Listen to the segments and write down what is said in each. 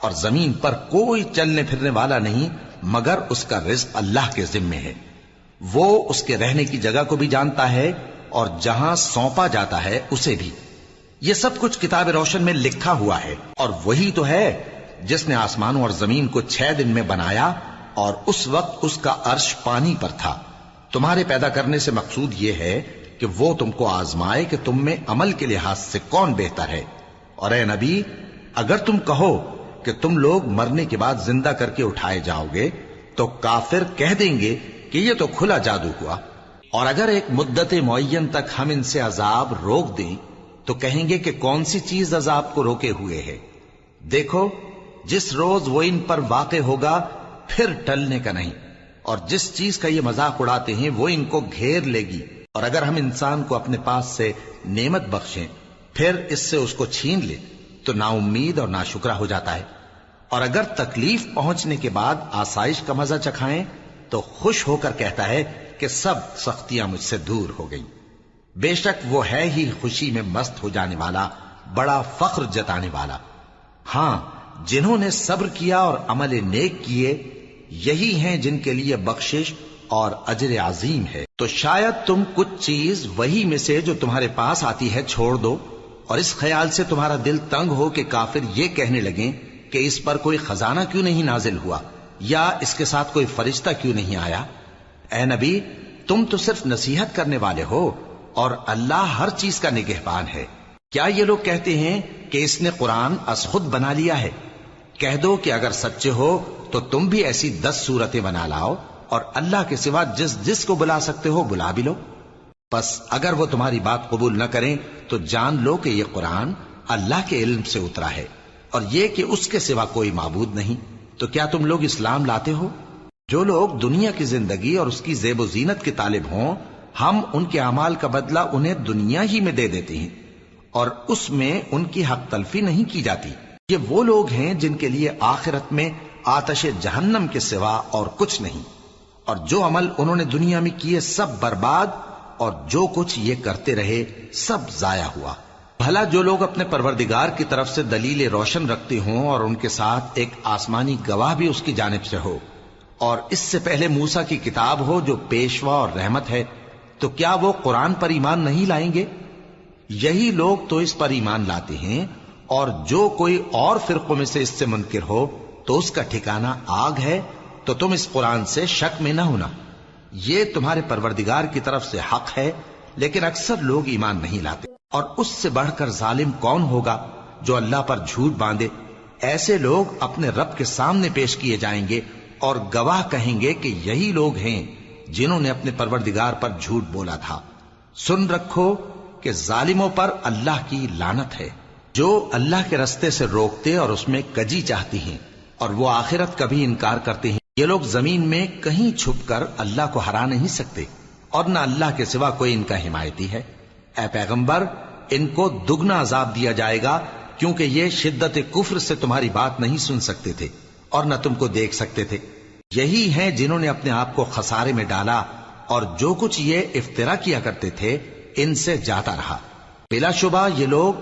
اور زمین پر کوئی چلنے پھرنے والا نہیں مگر اس کا رزق اللہ کے ذمے ہے۔ وہ اس کے رہنے کی جگہ کو بھی جانتا ہے اور جہاں سونپا جاتا ہے اسے بھی۔ یہ سب کچھ کتاب روشن میں لکھا ہوا ہے، اور وہی تو ہے جس نے آسمانوں اور زمین کو 6 دن میں بنایا، اور اس وقت اس کا عرش پانی پر تھا۔ تمہارے پیدا کرنے سے مقصود یہ ہے کہ وہ تم کو آزمائے کہ تم میں عمل کے لحاظ سے کون بہتر ہے۔ اور اے نبی، اگر تم کہو کہ تم لوگ مرنے کے بعد زندہ کر کے اٹھائے جاؤ گے تو کافر کہہ دیں گے کہ یہ تو کھلا جادو ہوا۔ اور اگر ایک مدت معین تک ہم ان سے عذاب روک دیں تو کہیں گے کہ کون سی چیز عذاب کو روکے ہوئے ہے؟ دیکھو، جس روز وہ ان پر واقع ہوگا پھر ٹلنے کا نہیں، اور جس چیز کا یہ مذاق اڑاتے ہیں وہ ان کو گھیر لے گی۔ اور اگر ہم انسان کو اپنے پاس سے نعمت بخشیں پھر اس سے اس کو چھین لے تو نا امید اور ناشکرا ہو جاتا ہے۔ اور اگر تکلیف پہنچنے کے بعد آسائش کا مزہ چکھائیں تو خوش ہو کر کہتا ہے کہ سب سختیاں مجھ سے دور ہو گئیں۔ بے شک وہ ہے ہی خوشی میں مست ہو جانے والا، بڑا فخر جتانے والا۔ ہاں، جنہوں نے صبر کیا اور عمل نیک کیے، یہی ہیں جن کے لیے بخشش اور اجر عظیم ہے۔ تو شاید تم کچھ چیز وہی میں سے جو تمہارے پاس آتی ہے چھوڑ دو، اور اس خیال سے تمہارا دل تنگ ہو کہ کافر یہ کہنے لگیں کہ اس پر کوئی خزانہ کیوں نہیں نازل ہوا، یا اس کے ساتھ کوئی فرشتہ کیوں نہیں آیا۔ اے نبی، تم تو صرف نصیحت کرنے والے ہو، اور اللہ ہر چیز کا نگہبان ہے۔ کیا یہ لوگ کہتے ہیں کہ اس نے قرآن از خود بنا لیا ہے؟ کہہ دو کہ اگر سچے ہو تو تم بھی ایسی 10 صورتیں بنا لاؤ، اور اللہ کے سوا جس جس کو بلا سکتے ہو بلا بھی لو۔ بس اگر وہ تمہاری بات قبول نہ کریں تو جان لو کہ یہ قرآن اللہ کے علم سے اترا ہے، اور یہ کہ اس کے سوا کوئی معبود نہیں۔ تو کیا تم لوگ اسلام لاتے ہو؟ جو لوگ دنیا کی زندگی اور اس کی زیب و زینت کے طالب ہوں، ہم ان کے اعمال کا بدلہ انہیں دنیا ہی میں دے دیتے ہیں، اور اس میں ان کی حق تلفی نہیں کی جاتی۔ یہ وہ لوگ ہیں جن کے لیے آخرت میں آتش جہنم کے سوا اور کچھ نہیں، اور جو عمل انہوں نے دنیا میں کیے سب برباد، اور جو کچھ یہ کرتے رہے سب ضائع ہوا۔ بھلا جو لوگ اپنے پروردگار کی طرف سے دلیل روشن رکھتے ہوں اور ان کے ساتھ ایک آسمانی گواہ بھی اس کی جانب سے ہو، اور اس سے پہلے موسیٰ کی کتاب ہو جو پیشوا اور رحمت ہے، تو کیا وہ قرآن پر ایمان نہیں لائیں گے؟ یہی لوگ تو اس پر ایمان لاتے ہیں، اور جو کوئی اور فرقوں میں سے اس سے منکر ہو تو اس کا ٹھکانہ آگ ہے۔ تو تم اس قرآن سے شک میں نہ ہونا، یہ تمہارے پروردگار کی طرف سے حق ہے، لیکن اکثر لوگ ایمان نہیں لاتے۔ اور اس سے بڑھ کر ظالم کون ہوگا جو اللہ پر جھوٹ باندھے؟ ایسے لوگ اپنے رب کے سامنے پیش کیے جائیں گے اور گواہ کہیں گے کہ یہی لوگ ہیں جنہوں نے اپنے پروردگار پر جھوٹ بولا تھا۔ سن رکھو کہ ظالموں پر اللہ کی لعنت ہے، جو اللہ کے رستے سے روکتے اور اس میں کجی چاہتی ہیں، اور وہ آخرت کا بھی انکار کرتے ہیں۔ یہ لوگ زمین میں کہیں چھپ کر اللہ کو ہرا نہیں سکتے، اور نہ اللہ کے سوا کوئی ان کا حمایتی ہے۔ اے پیغمبر، ان کو دگنا عذاب دیا جائے گا، کیونکہ یہ شدت کفر سے تمہاری بات نہیں سن سکتے تھے اور نہ تم کو دیکھ سکتے تھے۔ یہی ہیں جنہوں نے اپنے آپ کو خسارے میں ڈالا، اور جو کچھ یہ افترا کیا کرتے تھے ان سے جاتا رہا۔ بلا شبہ یہ لوگ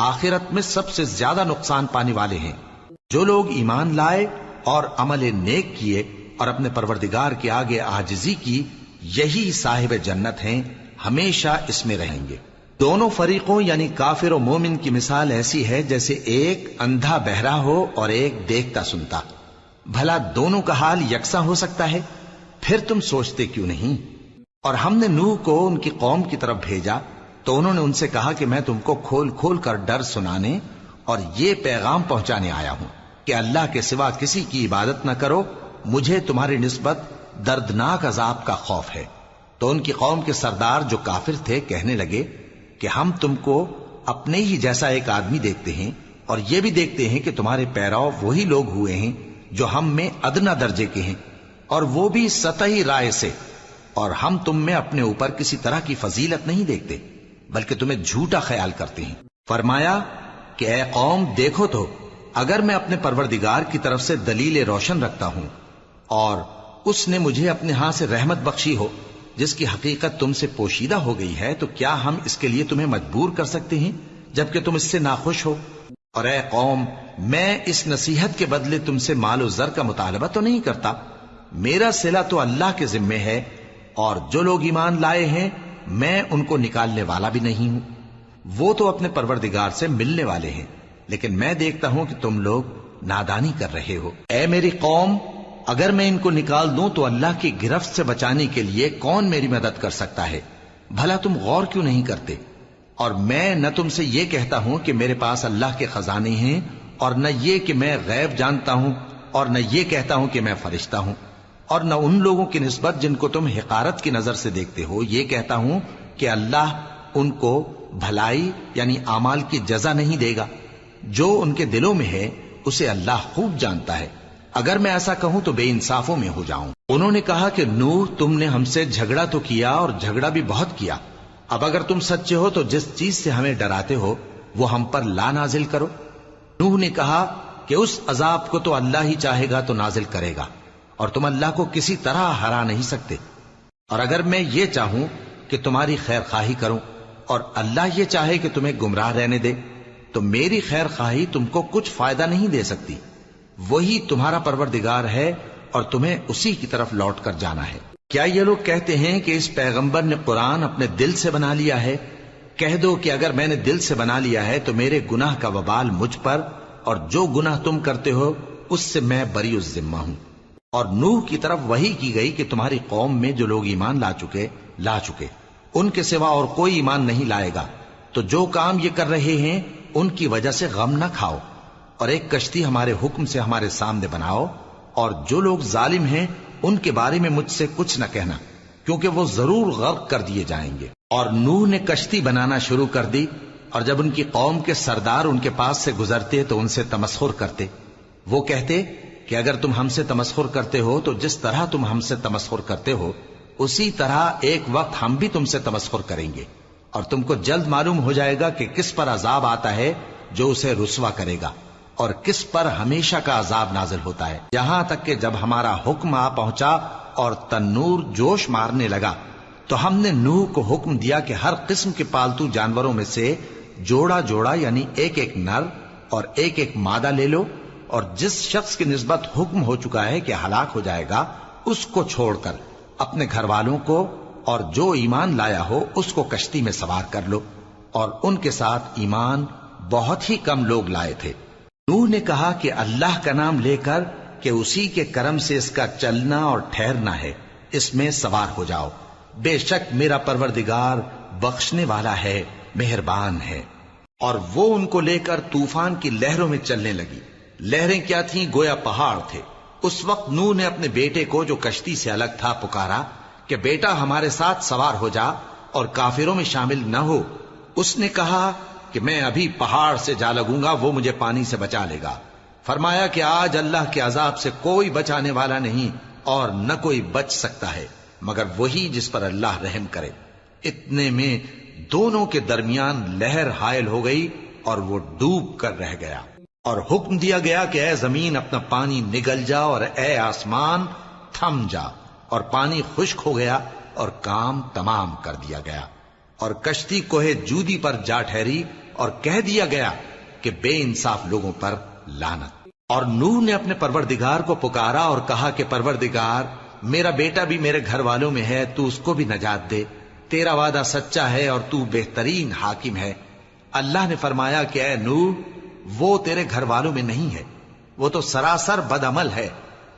آخرت میں سب سے زیادہ نقصان پانے والے ہیں۔ جو لوگ ایمان لائے اور عمل نیک کیے اور اپنے پروردگار کے آگے عاجزی کی، یہی صاحب جنت ہیں، ہمیشہ اس میں رہیں گے۔ دونوں فریقوں یعنی کافر و مومن کی مثال ایسی ہے جیسے ایک اندھا بہرا ہو اور ایک دیکھتا سنتا۔ بھلا دونوں کا حال یکساں ہو سکتا ہے؟ پھر تم سوچتے کیوں نہیں؟ اور ہم نے نوح کو ان کی قوم کی طرف بھیجا تو انہوں نے ان سے کہا کہ میں تم کو کھول کھول کر ڈر سنانے اور یہ پیغام پہنچانے آیا ہوں کہ اللہ کے سوا کسی کی عبادت نہ کرو، مجھے تمہاری نسبت دردناک عذاب کا خوف ہے۔ تو ان کی قوم کے سردار جو کافر تھے کہنے لگے کہ ہم تم کو اپنے ہی جیسا ایک آدمی دیکھتے ہیں، اور یہ بھی دیکھتے ہیں کہ تمہارے پیرو وہی لوگ ہوئے ہیں جو ہم میں ادنا درجے کے ہیں، اور وہ بھی سطحی رائے سے، اور ہم تم میں اپنے اوپر کسی طرح کی فضیلت نہیں دیکھتے بلکہ تمہیں جھوٹا خیال کرتے ہیں۔ فرمایا کہ اے قوم، دیکھو تو اگر میں اپنے پروردگار کی طرف سے دلیل روشن رکھتا ہوں اور اس نے مجھے اپنے ہاں سے رحمت بخشی ہو جس کی حقیقت تم سے پوشیدہ ہو گئی ہے، تو کیا ہم اس کے لیے تمہیں مجبور کر سکتے ہیں جبکہ تم اس سے ناخوش ہو؟ اور اے قوم، میں اس نصیحت کے بدلے تم سے مال و زر کا مطالبہ تو نہیں کرتا، میرا صلہ تو اللہ کے ذمے ہے، اور جو لوگ ایمان لائے ہیں میں ان کو نکالنے والا بھی نہیں ہوں، وہ تو اپنے پروردگار سے ملنے والے ہیں، لیکن میں دیکھتا ہوں کہ تم لوگ نادانی کر رہے ہو۔ اے میری قوم، اگر میں ان کو نکال دوں تو اللہ کی گرفت سے بچانے کے لیے کون میری مدد کر سکتا ہے؟ بھلا تم غور کیوں نہیں کرتے؟ اور میں نہ تم سے یہ کہتا ہوں کہ میرے پاس اللہ کے خزانے ہیں، اور نہ یہ کہ میں غیب جانتا ہوں، اور نہ یہ کہتا ہوں کہ میں فرشتہ ہوں، اور نہ ان لوگوں کی نسبت جن کو تم حقارت کی نظر سے دیکھتے ہو یہ کہتا ہوں کہ اللہ ان کو بھلائی یعنی اعمال کی جزا نہیں دے گا۔ جو ان کے دلوں میں ہے اسے اللہ خوب جانتا ہے، اگر میں ایسا کہوں تو بے انصافوں میں ہو جاؤں۔ انہوں نے کہا کہ نوح، تم نے ہم سے جھگڑا تو کیا اور جھگڑا بھی بہت کیا، اب اگر تم سچے ہو تو جس چیز سے ہمیں ڈراتے ہو وہ ہم پر لا نازل کرو۔ نوح نے کہا کہ اس عذاب کو تو اللہ ہی چاہے گا تو نازل کرے گا، اور تم اللہ کو کسی طرح ہرا نہیں سکتے، اور اگر میں یہ چاہوں کہ تمہاری خیر خواہی کروں اور اللہ یہ چاہے کہ تمہیں گمراہ رہنے دے تو میری خیر خواہی تم کو کچھ فائدہ نہیں دے سکتی، وہی تمہارا پروردگار ہے اور تمہیں اسی کی طرف لوٹ کر جانا ہے۔ کیا یہ لوگ کہتے ہیں کہ اس پیغمبر نے قرآن اپنے دل سے بنا لیا ہے؟ کہہ دو کہ اگر میں نے دل سے بنا لیا ہے تو میرے گناہ کا وبال مجھ پر، اور جو گناہ تم کرتے ہو اس سے میں بری الذمہ ہوں۔ اور نوح کی طرف وحی کی گئی کہ تمہاری قوم میں جو لوگ ایمان لا چکے ان کے سوا اور کوئی ایمان نہیں لائے گا، تو جو کام یہ کر رہے ہیں ان کی وجہ سے غم نہ کھاؤ، اور ایک کشتی ہمارے حکم سے ہمارے سامنے بناؤ، اور جو لوگ ظالم ہیں ان کے بارے میں مجھ سے کچھ نہ کہنا، کیونکہ وہ ضرور غرق کر دیے جائیں گے۔ اور نوح نے کشتی بنانا شروع کر دی، اور جب ان کی قوم کے سردار ان کے پاس سے گزرتے تو ان سے تمسخر کرتے، وہ کہتے کہ اگر تم ہم سے تمسخر کرتے ہو تو جس طرح تم ہم سے تمسخر کرتے ہو اسی طرح ایک وقت ہم بھی تم سے تمسخر کریں گے، اور تم کو جلد معلوم ہو جائے گا کہ کس پر عذاب آتا ہے جو اسے رسوا کرے گا، اور کس پر ہمیشہ کا عذاب نازل ہوتا ہے، یہاں تک کہ جب ہمارا حکم آ پہنچا اور تنور جوش مارنے لگا تو ہم نے نوح کو حکم دیا کہ ہر قسم کے پالتو جانوروں میں سے جوڑا جوڑا یعنی ایک ایک نر اور ایک ایک مادہ لے لو، اور جس شخص کی نسبت حکم ہو چکا ہے کہ ہلاک ہو جائے گا اس کو چھوڑ کر اپنے گھر والوں کو اور جو ایمان لایا ہو اس کو کشتی میں سوار کر لو، اور ان کے ساتھ ایمان بہت ہی کم لوگ لائے تھے۔ نوح نے کہا کہ اللہ کا نام لے کر کہ اسی کے کرم سے اس کا چلنا اور ٹھہرنا ہے، اس میں سوار ہو جاؤ، بے شک میرا پروردگار بخشنے والا ہے، مہربان ہے۔ اور وہ ان کو لے کر طوفان کی لہروں میں چلنے لگی، لہریں کیا تھیں؟ گویا پہاڑ تھے۔ اس وقت نوح نے اپنے بیٹے کو جو کشتی سے الگ تھا پکارا کہ بیٹا ہمارے ساتھ سوار ہو جا اور کافروں میں شامل نہ ہو۔ اس نے کہا کہ میں ابھی پہاڑ سے جا لگوں گا، وہ مجھے پانی سے بچا لے گا۔ فرمایا کہ آج اللہ کے عذاب سے کوئی بچانے والا نہیں اور نہ کوئی بچ سکتا ہے مگر وہی جس پر اللہ رحم کرے۔ اتنے میں دونوں کے درمیان لہر حائل ہو گئی اور وہ ڈوب کر رہ گیا، اور حکم دیا گیا کہ اے زمین اپنا پانی نگل جا اور اے آسمان تھم جا، اور پانی خشک ہو گیا اور کام تمام کر دیا گیا، اور کشتی کوہ جودی پر جا ٹھہری، اور کہہ دیا گیا کہ بے انصاف لوگوں پر لعنت۔ اور نوح نے اپنے پروردگار کو پکارا اور کہا کہ پروردگار، میرا بیٹا بھی میرے گھر والوں میں ہے، تو اس کو بھی نجات دے، تیرا وعدہ سچا ہے اور تو بہترین حاکم ہے۔ اللہ نے فرمایا کہ اے نوح، وہ تیرے گھر والوں میں نہیں ہے، وہ تو سراسر بد عمل ہے،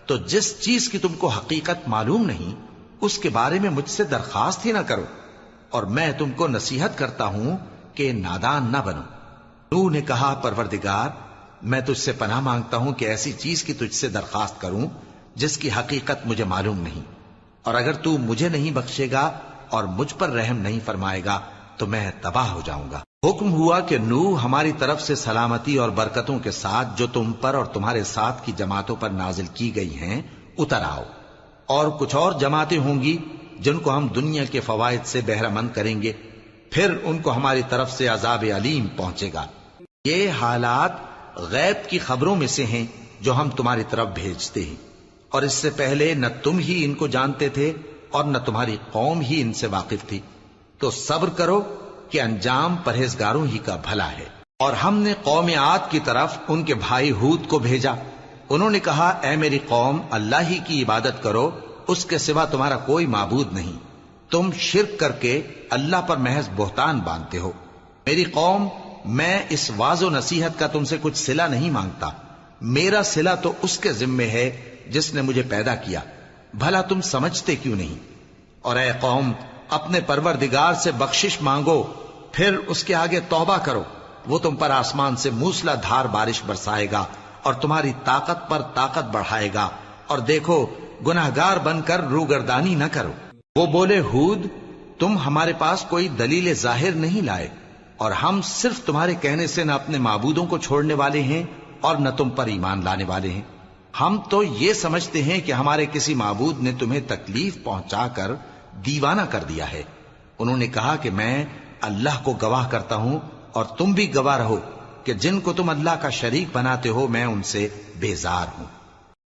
تو جس چیز کی تم کو حقیقت معلوم نہیں اس کے بارے میں مجھ سے درخواست ہی نہ کرو، اور میں تم کو نصیحت کرتا ہوں کہ نادان نہ بنو۔ نوح نے کہا پروردگار، میں تجھ سے پناہ مانگتا ہوں کہ ایسی چیز کی تجھ سے درخواست کروں جس کی حقیقت مجھے معلوم نہیں، اور اگر تو مجھے نہیں بخشے گا اور مجھ پر رحم نہیں فرمائے گا تو میں تباہ ہو جاؤں گا۔ حکم ہوا کہ نوح ہماری طرف سے سلامتی اور برکتوں کے ساتھ جو تم پر اور تمہارے ساتھ کی جماعتوں پر نازل کی گئی ہیں اتر آؤ، اور کچھ اور جماعتیں ہوں گی جن کو ہم دنیا کے فوائد سے بہرہ مند کریں گے، پھر ان کو ہماری طرف سے عذاب علیم پہنچے گا۔ یہ حالات غیب کی خبروں میں سے ہیں جو ہم تمہاری طرف بھیجتے ہیں، اور اس سے پہلے نہ تم ہی ان کو جانتے تھے اور نہ تمہاری قوم ہی ان سے واقف تھی، تو صبر کرو کہ انجام پرہیزگاروں ہی کا بھلا ہے۔ اور ہم نے قوم عاد کی طرف ان کے بھائی ہود کو بھیجا. انہوں نے کہا اے میری قوم اللہ ہی کی عبادت کرو، اس کے سوا تمہارا کوئی معبود نہیں. تم شرک کر کے اللہ پر محض بہتان باندھتے ہو. میری قوم میں اس واض و نصیحت کا تم سے کچھ صلہ نہیں مانگتا. میرا صلہ تو اس کے ذمے ہے جس نے مجھے پیدا کیا. بھلا تم سمجھتے کیوں نہیں؟ اور اے قوم اپنے پروردگار سے بخشش مانگو، پھر اس کے آگے توبہ کرو. وہ تم پر آسمان سے موسلا دھار بارش برسائے گا اور تمہاری طاقت پر طاقت بڑھائے گا. اور دیکھو گناہگار بن کر روگردانی نہ کرو. وہ بولے ہود تم ہمارے پاس کوئی دلیل ظاہر نہیں لائے، اور ہم صرف تمہارے کہنے سے نہ اپنے معبودوں کو چھوڑنے والے ہیں اور نہ تم پر ایمان لانے والے ہیں. ہم تو یہ سمجھتے ہیں کہ ہمارے کسی معبود نے تمہیں تکلیف پہنچا کر دیوانہ کر دیا ہے. انہوں نے کہا کہ میں اللہ کو گواہ کرتا ہوں اور تم بھی گواہ رہو کہ جن کو تم اللہ کا شریک بناتے ہو میں ان سے بیزار ہوں.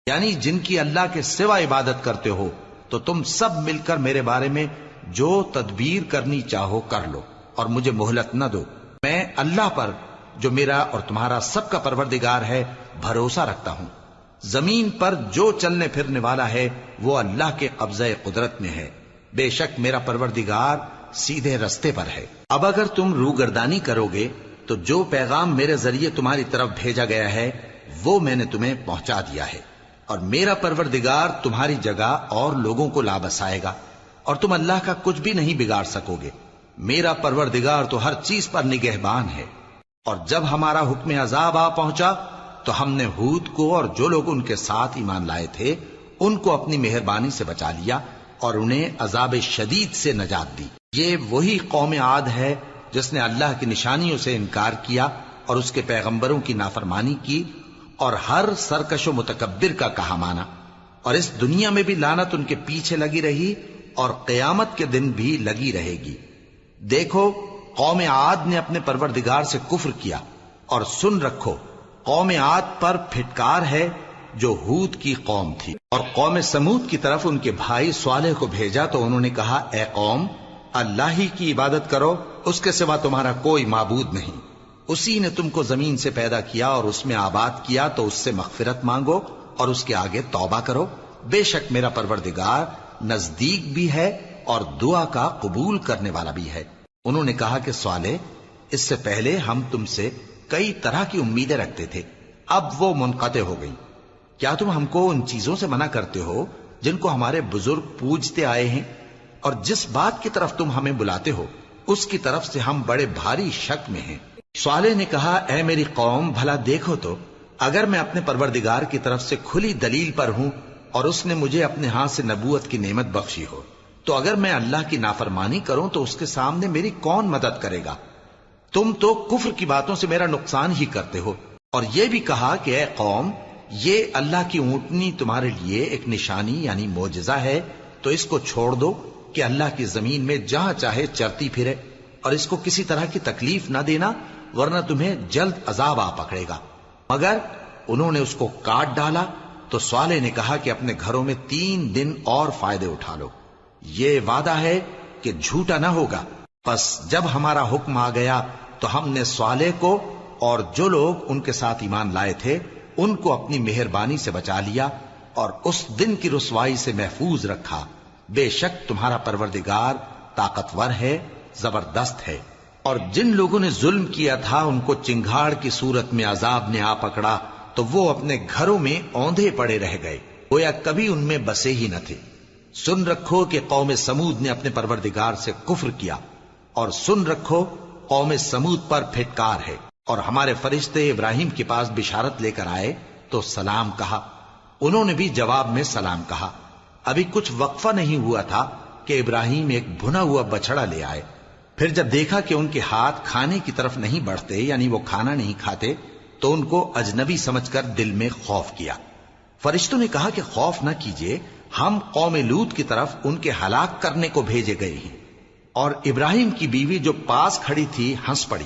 یعنی جن کی اللہ کے سوا عبادت کرتے ہو تو تم سب مل کر میرے بارے میں جو تدبیر کرنی چاہو کر لو اور مجھے مہلت نہ دو. میں اللہ پر جو میرا اور تمہارا سب کا پروردگار ہے بھروسہ رکھتا ہوں. زمین پر جو چلنے پھرنے والا ہے وہ اللہ کے قبضہ قدرت میں ہے. بے شک میرا پروردگار سیدھے رستے پر ہے. اب اگر تم روگردانی کرو گے تو جو پیغام میرے ذریعے تمہاری طرف بھیجا گیا ہے وہ میں نے تمہیں پہنچا دیا ہے، اور میرا پروردگار تمہاری جگہ اور لوگوں کو لا بسائے گا، اور تم اللہ کا کچھ بھی نہیں بگاڑ سکو گے. میرا پروردگار تو ہر چیز پر نگہبان ہے. اور جب ہمارا حکم عذاب آ پہنچا تو ہم نے ہود کو اور جو لوگ ان کے ساتھ ایمان لائے تھے ان کو اپنی مہربانی سے بچا لیا اور انہیں عذاب شدید سے نجات دی. یہ وہی قوم عاد ہے جس نے اللہ کی نشانیوں سے انکار کیا اور اس کے پیغمبروں کی نافرمانی کی اور ہر سرکش و متکبر کا کہا مانا. اور اس دنیا میں بھی لعنت ان کے پیچھے لگی رہی اور قیامت کے دن بھی لگی رہے گی. دیکھو قوم عاد نے اپنے پروردگار سے کفر کیا، اور سن رکھو قوم عاد پر پھٹکار ہے جو ہود کی قوم تھی. اور قوم سمود کی طرف ان کے بھائی صالح کو بھیجا تو انہوں نے کہا اے قوم اللہ ہی کی عبادت کرو، اس کے سوا تمہارا کوئی معبود نہیں. اسی نے تم کو زمین سے پیدا کیا اور اس میں آباد کیا، تو اس سے مغفرت مانگو اور اس کے آگے توبہ کرو. بے شک میرا پروردگار نزدیک بھی ہے اور دعا کا قبول کرنے والا بھی ہے. انہوں نے کہا کہ صالح اس سے پہلے ہم تم سے کئی طرح کی امیدیں رکھتے تھے، اب وہ منقطع ہو گئی. کیا تم ہم کو ان چیزوں سے منع کرتے ہو جن کو ہمارے بزرگ پوجتے آئے ہیں؟ اور جس بات کی طرف تم ہمیں بلاتے ہو اس کی طرف سے ہم بڑے بھاری شک میں ہیں. صالح نے کہا اے میری قوم بھلا دیکھو تو اگر میں اپنے پروردگار کی طرف سے کھلی دلیل پر ہوں اور اس نے مجھے اپنے ہاتھ سے نبوت کی نعمت بخشی ہو، تو اگر میں اللہ کی نافرمانی کروں تو اس کے سامنے میری کون مدد کرے گا؟ تم تو کفر کی باتوں سے میرا نقصان ہی کرتے ہو. اور یہ بھی کہا کہ اے قوم یہ اللہ کی اونٹنی تمہارے لیے ایک نشانی یعنی معجزہ ہے، تو اس کو چھوڑ دو کہ اللہ کی زمین میں جہاں چاہے چرتی پھرے، اور اس کو کسی طرح کی تکلیف نہ دینا ورنہ تمہیں جلد عذاب آ پکڑے گا. مگر انہوں نے اس کو کاٹ ڈالا. تو صالح نے کہا کہ اپنے گھروں میں 3 دن اور فائدے اٹھا لو، یہ وعدہ ہے کہ جھوٹا نہ ہوگا. پس جب ہمارا حکم آ گیا تو ہم نے صالح کو اور جو لوگ ان کے ساتھ ایمان لائے تھے ان کو اپنی مہربانی سے بچا لیا اور اس دن کی رسوائی سے محفوظ رکھا. بے شک تمہارا پروردگار طاقتور ہے، زبردست ہے. اور جن لوگوں نے ظلم کیا تھا ان کو چنگھاڑ کی صورت میں عذاب نے آ پکڑا تو وہ اپنے گھروں میں اوندھے پڑے رہ گئے، گویا کبھی ان میں بسے ہی نہ تھے. سن رکھو کہ قوم سمود نے اپنے پروردگار سے کفر کیا، اور سن رکھو قوم سمود پر پھٹکار ہے. اور ہمارے فرشتے ابراہیم کے پاس بشارت لے کر آئے تو سلام کہا. انہوں نے بھی جواب میں سلام کہا. ابھی کچھ وقفہ نہیں ہوا تھا کہ ابراہیم ایک بھنا ہوا بچڑا لے آئے. پھر جب دیکھا کہ ان کے ہاتھ کھانے کی طرف نہیں بڑھتے یعنی وہ کھانا نہیں کھاتے تو ان کو اجنبی سمجھ کر دل میں خوف کیا. فرشتوں نے کہا کہ خوف نہ کیجیے، ہم قوم لوط کی طرف ان کے ہلاک کرنے کو بھیجے گئے ہیں. اور ابراہیم کی بیوی جو پاس کھڑی تھی ہنس پڑی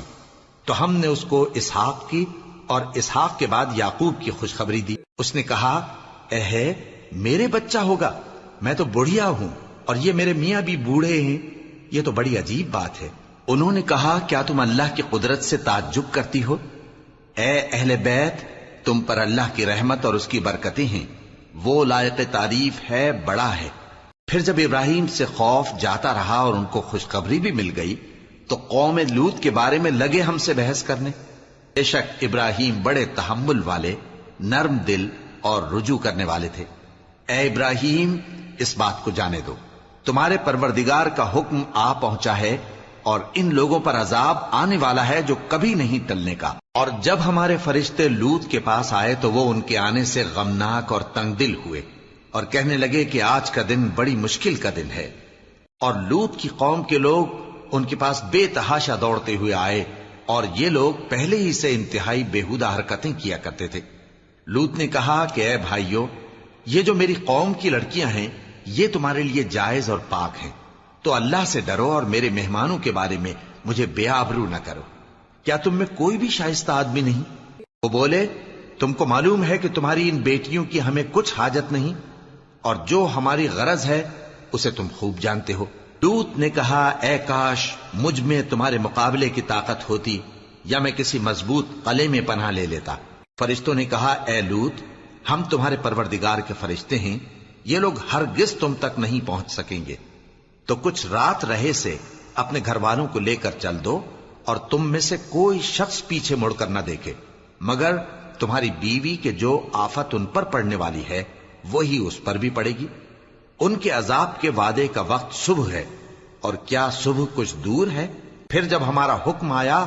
تو ہم نے اس کو اسحاق کی اور اسحاق کے بعد یعقوب کی خوشخبری دی. اس نے کہا اے میرے بچہ ہوگا، میں تو بڑھیا ہوں اور یہ میرے میاں بھی بوڑھے ہیں، یہ تو بڑی عجیب بات ہے. انہوں نے کہا کیا تم اللہ کی قدرت سے تعجب کرتی ہو؟ اے اہل بیت، تم پر اللہ کی رحمت اور اس کی برکتیں ہیں، وہ لائق تعریف ہے، بڑا ہے۔ پھر جب ابراہیم سے خوف جاتا رہا اور ان کو خوشخبری بھی مل گئی تو قوم لوط کے بارے میں لگے ہم سے بحث کرنے۔ بے شک ابراہیم بڑے تحمل والے، نرم دل اور رجوع کرنے والے تھے۔ اے ابراہیم، اس بات کو جانے دو، تمہارے پروردگار کا حکم آ پہنچا ہے اور ان لوگوں پر عذاب آنے والا ہے جو کبھی نہیں ٹلنے کا۔ اور جب ہمارے فرشتے لوط کے پاس آئے تو وہ ان کے آنے سے غمناک اور تنگ دل ہوئے اور کہنے لگے کہ آج کا دن بڑی مشکل کا دن ہے۔ اور لوط کی قوم کے لوگ ان کے پاس بے تحاشا دوڑتے ہوئے آئے اور یہ لوگ پہلے ہی سے انتہائی بےہودہ حرکتیں کیا کرتے تھے۔ لوط نے کہا کہ اے بھائیو، یہ جو میری قوم کی لڑکیاں ہیں یہ تمہارے لیے جائز اور پاک ہیں، تو اللہ سے ڈرو اور میرے مہمانوں کے بارے میں مجھے بے آبرو نہ کرو۔ کیا تم میں کوئی بھی شائستہ آدمی نہیں؟ وہ بولے تم کو معلوم ہے کہ تمہاری ان بیٹیوں کی ہمیں کچھ حاجت نہیں، اور جو ہماری غرض ہے اسے تم خوب جانتے ہو۔ لوط نے کہا اے کاش مجھ میں تمہارے مقابلے کی طاقت ہوتی یا میں کسی مضبوط قلعے میں پناہ لے لیتا۔ فرشتوں نے کہا اے لوط، ہم تمہارے پروردگار کے فرشتے ہیں، یہ لوگ ہرگز تم تک نہیں پہنچ سکیں گے، تو کچھ رات رہے سے اپنے گھر والوں کو لے کر چل دو اور تم میں سے کوئی شخص پیچھے مڑ کر نہ دیکھے مگر تمہاری بیوی کے جو آفت ان پر پڑنے والی ہے وہی اس پر بھی پڑے گی۔ ان کے عذاب کے وعدے کا وقت صبح ہے، اور کیا صبح کچھ دور ہے؟ پھر جب ہمارا حکم آیا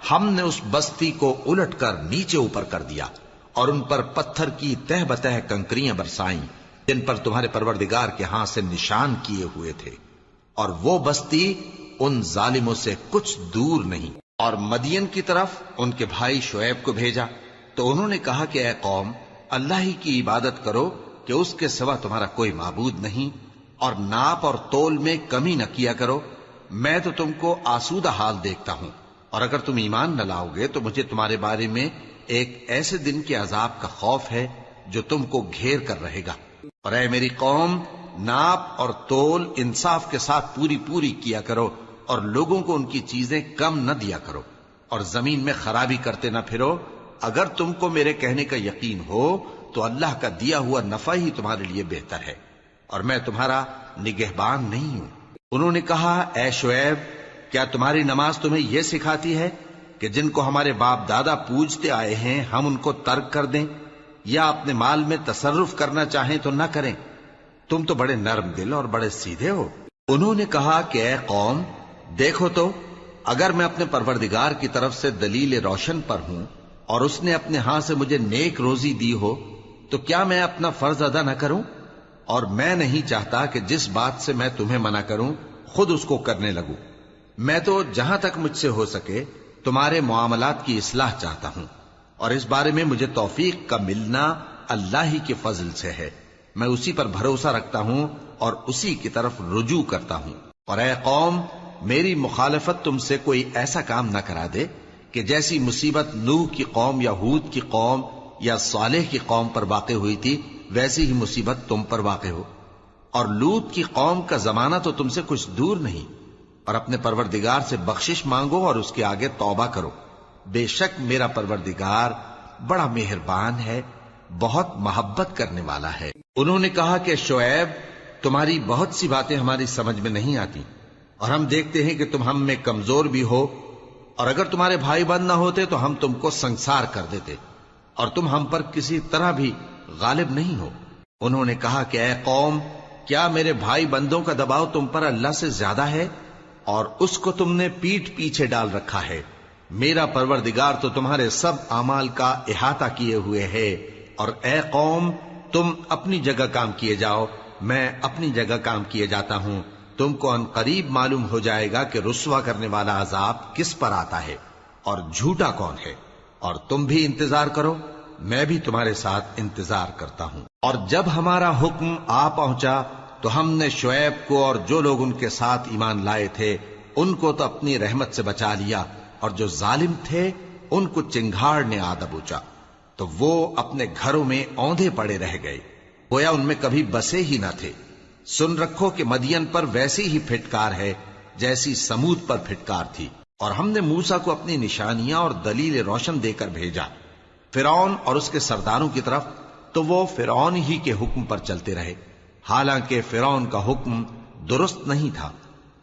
ہم نے اس بستی کو الٹ کر نیچے اوپر کر دیا اور ان پر پتھر کی تہ بتہ کنکریاں برسائیں جن پر تمہارے پروردگار کے ہاں سے نشان کیے ہوئے تھے، اور وہ بستی ان ظالموں سے کچھ دور نہیں۔ اور مدین کی طرف ان کے بھائی شعیب کو بھیجا تو انہوں نے کہا کہ اے قوم، اللہ ہی کی عبادت کرو کہ اس کے سوا تمہارا کوئی معبود نہیں، اور ناپ اور تول میں کمی نہ کیا کرو، میں تو تم کو آسودہ حال دیکھتا ہوں، اور اگر تم ایمان نہ لاؤ گے تو مجھے تمہارے بارے میں ایک ایسے دن کے عذاب کا خوف ہے جو تم کو گھیر کر رہے گا۔ اور اے میری قوم، ناپ اور تول انصاف کے ساتھ پوری پوری کیا کرو، اور لوگوں کو ان کی چیزیں کم نہ دیا کرو، اور زمین میں خرابی کرتے نہ پھرو۔ اگر تم کو میرے کہنے کا یقین ہو تو اللہ کا دیا ہوا نفع ہی تمہارے لیے بہتر ہے، اور میں تمہارا نگہبان نہیں ہوں۔ انہوں نے کہا اے شعیب، کیا تمہاری نماز تمہیں یہ سکھاتی ہے کہ جن کو ہمارے باپ دادا پوجتے آئے ہیں ہم ان کو ترک کر دیں، یا اپنے مال میں تصرف کرنا چاہیں تو نہ کریں؟ تم تو بڑے نرم دل اور بڑے سیدھے ہو۔ انہوں نے کہا کہ اے قوم، دیکھو تو اگر میں اپنے پروردگار کی طرف سے دلیل روشن پر ہوں اور اس نے اپنے ہاں سے مجھے نیک روزی دی ہو تو کیا میں اپنا فرض ادا نہ کروں؟ اور میں نہیں چاہتا کہ جس بات سے میں تمہیں منع کروں خود اس کو کرنے لگوں۔ میں تو جہاں تک مجھ سے ہو سکے تمہارے معاملات کی اصلاح چاہتا ہوں، اور اس بارے میں مجھے توفیق کا ملنا اللہ ہی کے فضل سے ہے۔ میں اسی پر بھروسہ رکھتا ہوں اور اسی کی طرف رجوع کرتا ہوں۔ اور اے قوم، میری مخالفت تم سے کوئی ایسا کام نہ کرا دے کہ جیسی مصیبت نوح کی قوم یا ہود کی قوم یا صالح کی قوم پر واقع ہوئی تھی ویسی ہی مصیبت تم پر واقع ہو۔ اور لوط کی قوم کا زمانہ تو تم سے کچھ دور نہیں، اور اپنے پروردگار سے بخشش مانگو اور اس کے آگے توبہ کرو، بے شک میرا پروردگار بڑا مہربان ہے، بہت محبت کرنے والا ہے۔ انہوں نے کہا کہ شعیب، تمہاری بہت سی باتیں ہماری سمجھ میں نہیں آتی، اور ہم دیکھتے ہیں کہ تم ہم میں کمزور بھی ہو، اور اگر تمہارے بھائی بند نہ ہوتے تو ہم تم کو سنسار کر دیتے، اور تم ہم پر کسی طرح بھی غالب نہیں ہو۔ انہوں نے کہا کہ اے قوم، کیا میرے بھائی بندوں کا دباؤ تم پر اللہ سے زیادہ ہے، اور اس کو تم نے پیٹھ پیچھے ڈال رکھا ہے؟ میرا پروردگار تو تمہارے سب اعمال کا احاطہ کیے ہوئے ہے۔ اور اے قوم، تم اپنی جگہ کام کیے جاؤ، میں اپنی جگہ کام کیے جاتا ہوں۔ تم کو ان قریب معلوم ہو جائے گا کہ رسوا کرنے والا عذاب کس پر آتا ہے اور جھوٹا کون ہے، اور تم بھی انتظار کرو، میں بھی تمہارے ساتھ انتظار کرتا ہوں۔ اور جب ہمارا حکم آ پہنچا تو ہم نے شعیب کو اور جو لوگ ان کے ساتھ ایمان لائے تھے ان کو تو اپنی رحمت سے بچا لیا، اور جو ظالم تھے ان کو چنگھاڑ نے آ دبوچا، تو وہ اپنے گھروں میں اوندھے پڑے رہ گئے، گویا ان میں کبھی بسے ہی نہ تھے۔ سن رکھو کہ مدین پر ویسی ہی پھٹکار ہے جیسی سمود پر پھٹکار تھی۔ اور ہم نے موسیٰ کو اپنی نشانیاں اور دلیل روشن دے کر بھیجا فرعون اور اس کے سرداروں کی طرف، تو وہ فرعون ہی کے حکم پر چلتے رہے، حالانکہ فرعون کا حکم درست نہیں تھا۔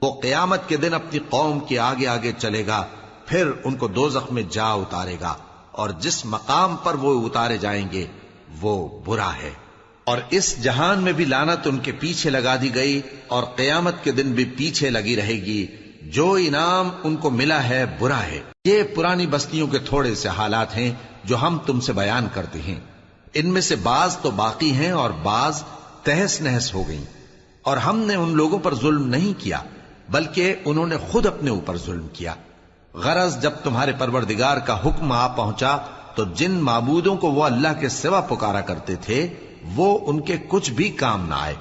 وہ قیامت کے دن اپنی قوم کے آگے آگے چلے گا، پھر ان کو دوزخ میں جا اتارے گا، اور جس مقام پر وہ اتارے جائیں گے وہ برا ہے۔ اور اس جہان میں بھی لعنت ان کے پیچھے لگا دی گئی، اور قیامت کے دن بھی پیچھے لگی رہے گی۔ جو انعام ان کو ملا ہے برا ہے۔ یہ پرانی بستیوں کے تھوڑے سے حالات ہیں جو ہم تم سے بیان کرتے ہیں، ان میں سے بعض تو باقی ہیں اور بعض تہس نہس ہو گئیں۔ اور ہم نے ان لوگوں پر ظلم نہیں کیا بلکہ انہوں نے خود اپنے اوپر ظلم کیا۔ غرض جب تمہارے پروردگار کا حکم آ پہنچا تو جن معبودوں کو وہ اللہ کے سوا پکارا کرتے تھے وہ ان کے کچھ بھی کام نہ آئے،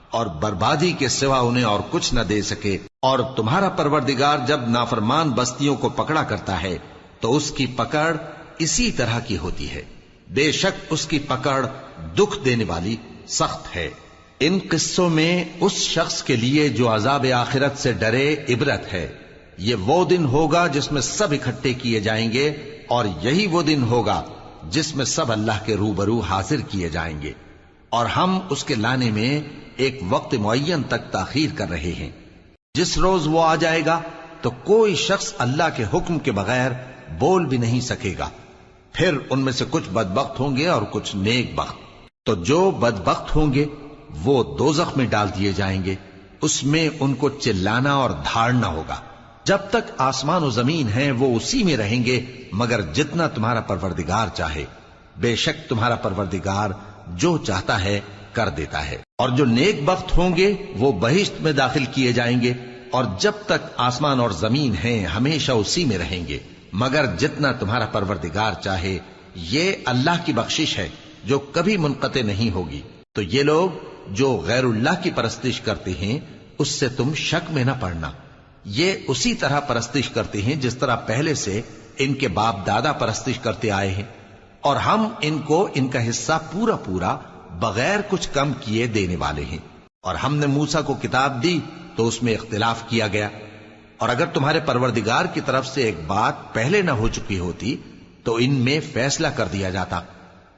اور بربادی کے سوا انہیں اور کچھ نہ دے سکے۔ اور تمہارا پروردگار جب نافرمان بستیوں کو پکڑا کرتا ہے تو اس کی پکڑ اسی طرح کی ہوتی ہے، بے شک اس کی پکڑ دکھ دینے والی سخت ہے۔ ان قصوں میں اس شخص کے لیے جو عذاب آخرت سے ڈرے عبرت ہے۔ یہ وہ دن ہوگا جس میں سب اکٹھے کیے جائیں گے، اور یہی وہ دن ہوگا جس میں سب اللہ کے روبرو حاضر کیے جائیں گے، اور ہم اس کے لانے میں ایک وقت معین تک تاخیر کر رہے ہیں۔ جس روز وہ آ جائے گا تو کوئی شخص اللہ کے حکم کے بغیر بول بھی نہیں سکے گا۔ پھر ان میں سے کچھ بدبخت ہوں گے اور کچھ نیک بخت۔ تو جو بدبخت ہوں گے وہ دوزخ میں ڈال دیے جائیں گے، اس میں ان کو چلانا اور دھاڑنا ہوگا۔ جب تک آسمان و زمین ہیں وہ اسی میں رہیں گے مگر جتنا تمہارا پروردگار چاہے، بے شک تمہارا پروردگار جو چاہتا ہے کر دیتا ہے۔ اور جو نیک بخت ہوں گے وہ بہشت میں داخل کیے جائیں گے، اور جب تک آسمان اور زمین ہیں ہمیشہ اسی میں رہیں گے مگر جتنا تمہارا پروردگار چاہے۔ یہ اللہ کی بخشش ہے جو کبھی منقطع نہیں ہوگی۔ تو یہ لوگ جو غیر اللہ کی پرستش کرتے ہیں اس سے تم شک میں نہ پڑنا، یہ اسی طرح پرستش کرتے ہیں جس طرح پہلے سے ان کے باپ دادا پرستش کرتے آئے ہیں، اور ہم ان کو ان کا حصہ پورا پورا بغیر کچھ کم کیے دینے والے ہیں۔ اور ہم نے موسیٰ کو کتاب دی تو اس میں اختلاف کیا گیا، اور اگر تمہارے پروردگار کی طرف سے ایک بات پہلے نہ ہو چکی ہوتی تو ان میں فیصلہ کر دیا جاتا،